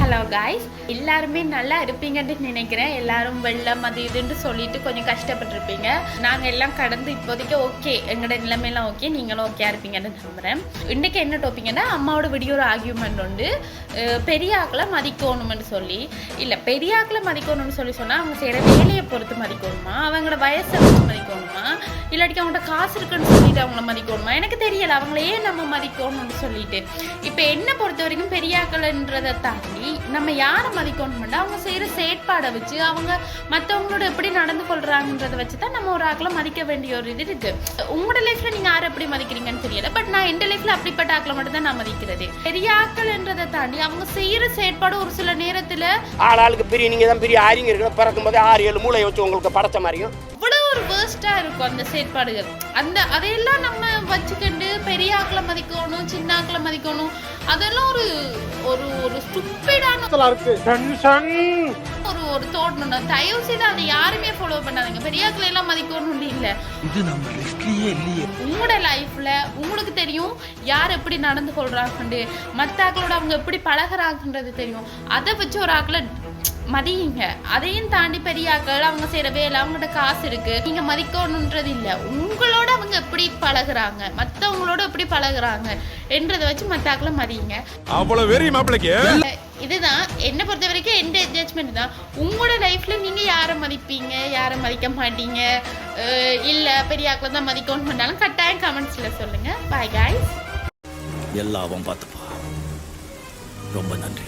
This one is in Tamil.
ஹலோ காய்ஸ், எல்லாருமே நல்லா இருப்பீங்கன்னு நினைக்கிறேன். எல்லாரும் வெள்ளம் அது இதுன்னு சொல்லிட்டு கொஞ்சம் கஷ்டப்பட்டுருப்பீங்க. நாங்கள் எல்லாம் கடந்து இப்போதைக்கு ஓகே, எங்களோட நிலைமையெல்லாம் ஓகே, நீங்களும் ஓகே இருப்பீங்கன்னு நம்புகிறேன். இன்றைக்கி என்ன டாப்பிங்கன்னா, அம்மாவோட வீடியோ ஒரு ஆர்கியூமெண்ட் உண்டு. பெரிய ஆக்களை மதிக்கணும்னு சொல்லி, இல்லை பெரிய ஆக்களை மதிக்கணும்னு சொன்னால் அவங்க செய்கிற வேலையை பொறுத்து மதிக்கணுமா, அவங்களோட வயசை வச்சு மதிக்கணுமா, இல்லாட்டிக்கு அவங்கள்ட்ட காசு இருக்குன்னு சொல்லிட்டு அவங்கள மதிக்கணுமா, எனக்கு தெரியலை. அவங்களையே நம்ம மதிக்கணும்னு சொல்லிட்டு இப்போ என்ன பொறுத்த வரைக்கும் பெரிய ஆக்கள்ன்றதை தாண்டி நம்ம யாரை மதிக்கணும்னா அவங்க செய்கிற செயற்பாடை வச்சு, அவங்க மற்றவங்களோட எப்படி நடந்து கொள்றாங்கன்றதை வச்சு தான் நம்ம ஒரு ஆக்களை மதிக்க வேண்டிய ஒரு இது இருக்கு. உங்களோட லைஃப்ல நீங்க யாரை எப்படி மதிக்கிறீங்கன்னு தெரியல, பட் நான் எந்த லைஃப்ல அப்படிப்பட்ட ஆக்களை மட்டும் தான் நான் மதிக்கிறது. பெரிய ஆக்கள்ன்றதை தாண்டி அவங்க செய்யற செயற்பாடு ஒரு சில நேரத்துல ஆளுக்கு பெரிய நீங்க தான் பெரிய ஆரிங்க இருக்கு, பிறக்கும் போதே 6-7 மூளை வச்சு உங்களுக்கு படைச்ச மாதிரியும் இவ்வளவு ஒரு வேர்ஸ்டா இருக்கும் அந்த செயற்பாடுகள். அதையெல்லாம் நம்ம வச்சுக்கிட்டு பெரிய ஆக்களை மதிக்கணும், சின்ன ஆக்களை மதிக்கணும், அதெல்லாம் ஒரு ஒரு ஒரு ஸ்டூபிடான ஒரு தோட்டணும். தயவு செய்து அதை யாருமே ஃபாலோ பண்ணாதீங்க. பெரிய ஆக்களை எல்லாம் மதிக்கணும்னு இல்லை. இது நம்ம லிஸ்ட்லயே இல்லையே. உங்களோட லைஃப்ல உங்களுக்கு தெரியும் யார் எப்படி நடந்து கொள்றாங்கன்னு, மற்ற ஆக்களோட அவங்க எப்படி பழகுறாங்கன்றது தெரியும். அதை வச்சு ஒரு ஆக்களை மதியுங்க. அதையும் தாண்டி பெரிய ஆக்கள் அவங்க செய்யற வேலை, அவங்கள்ட்ட காசு இருக்கு, நீங்க மதிக்கணும்ன்றது இல்லை. உங்களோட அவங்க எப்படி பழகுறாங்க, மற்றவங்களோட எப்படி பழகுறாங்க என்றதை வச்சு மற்ற ஆக்களை மதியுங்க. அவ்வளவு வெறி மாப்பிளைக்கு இதுதான் என்ன பொறுத்த வரைக்கும் எந்த ஜட்ஜ்மெண்ட் தான். உங்களோட லைஃப்ல நீங்க யாரை மதிப்பீங்க, யாரை மதிக்க மாட்டீங்க, இல்ல பெரிய ஆக்களை தான் மதிக்கணும்னு பண்ணாலும் கட்டாயம் கமெண்ட்ஸ்ல சொல்லுங்க. Bye guys. எல்லாவும் பார்த்துப்பா. ரொம்ப நன்றி.